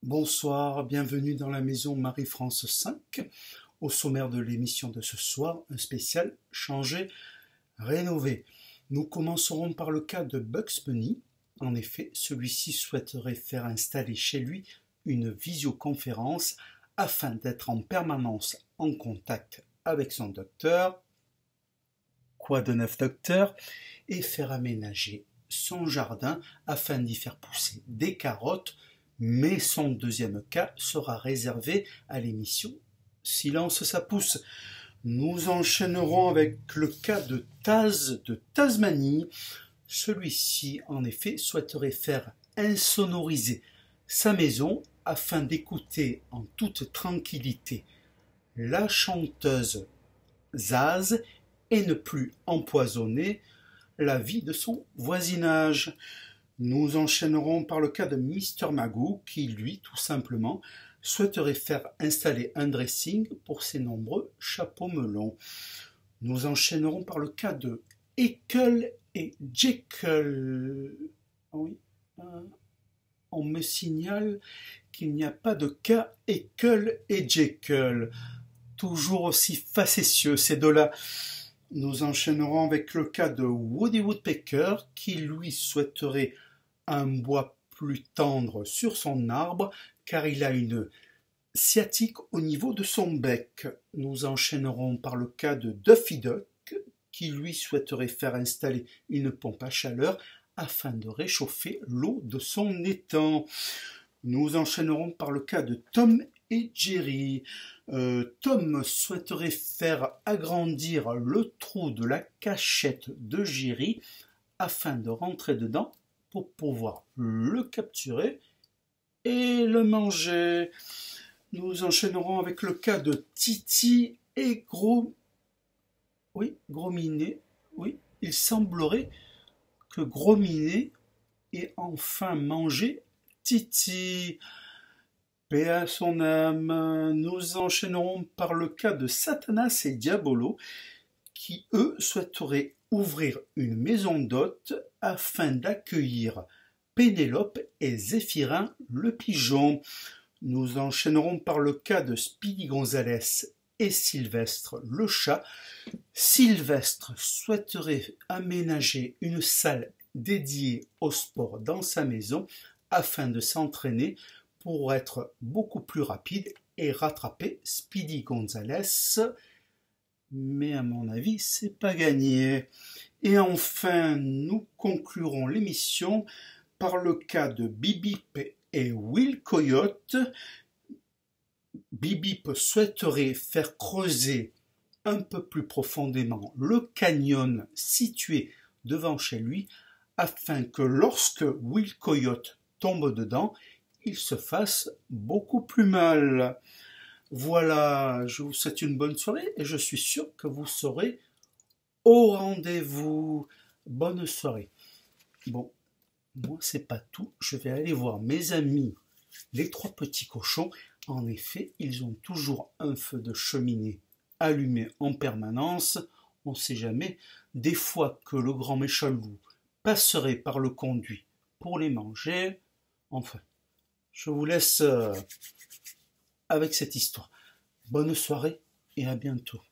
Bonsoir, bienvenue dans la maison Marie-France 5. Au sommaire de l'émission de ce soir, un spécial changé, rénové. Nous commencerons par le cas de Bugs Bunny. En effet, celui-ci souhaiterait faire installer chez lui une visioconférence afin d'être en permanence en contact avec son docteur. Quoi de neuf, docteur? Et faire aménager son jardin afin d'y faire pousser des carottes, mais son deuxième cas sera réservé à l'émission Silence ça pousse. Nous enchaînerons avec le cas de Taz de Tasmanie. Celui-ci, en effet, souhaiterait faire insonoriser sa maison afin d'écouter en toute tranquillité la chanteuse Zaz et ne plus empoisonner la vie de son voisinage. Nous enchaînerons par le cas de Mr Magoo qui, lui, tout simplement, souhaiterait faire installer un dressing pour ses nombreux chapeaux melons. Nous enchaînerons par le cas de Ekel et Jekyll. Oui, on me signale qu'il n'y a pas de cas Ekel et Jekyll. Toujours aussi facétieux ces deux-là. Nous enchaînerons avec le cas de Woody Woodpecker qui lui souhaiterait un bois plus tendre sur son arbre car il a une sciatique au niveau de son bec. Nous enchaînerons par le cas de Duffy Duck qui lui souhaiterait faire installer une pompe à chaleur afin de réchauffer l'eau de son étang. Nous enchaînerons par le cas de Tom et Jerry. Tom souhaiterait faire agrandir le trou de la cachette de Jerry afin de rentrer dedans pour pouvoir le capturer et le manger. Nous enchaînerons avec le cas de Titi et Gros-Minet. Oui, il semblerait que Gros-Minet ait enfin mangé Titi. Paix à son âme. Nous enchaînerons par le cas de Satanas et Diabolo, qui eux souhaiteraient ouvrir une maison d'hôtes afin d'accueillir Pénélope et Zéphirin le pigeon. Nous enchaînerons par le cas de Speedy Gonzales et Sylvestre le chat. Sylvestre souhaiterait aménager une salle dédiée au sport dans sa maison afin de s'entraîner pour être beaucoup plus rapide et rattraper Speedy Gonzales. Mais à mon avis, c'est pas gagné. Et enfin, nous conclurons l'émission par le cas de Bip et Will Coyote. Bip souhaiterait faire creuser un peu plus profondément le canyon situé devant chez lui afin que lorsque Will Coyote tombe dedans, il se fasse beaucoup plus mal. Voilà, je vous souhaite une bonne soirée et je suis sûr que vous serez au rendez-vous. Bonne soirée. Bon, moi c'est pas tout, je vais aller voir mes amis, les trois petits cochons. En effet, ils ont toujours un feu de cheminée allumé en permanence. On ne sait jamais, des fois que le grand méchant loup passerait par le conduit pour les manger. Enfin, je vous laisse avec cette histoire. Bonne soirée et à bientôt.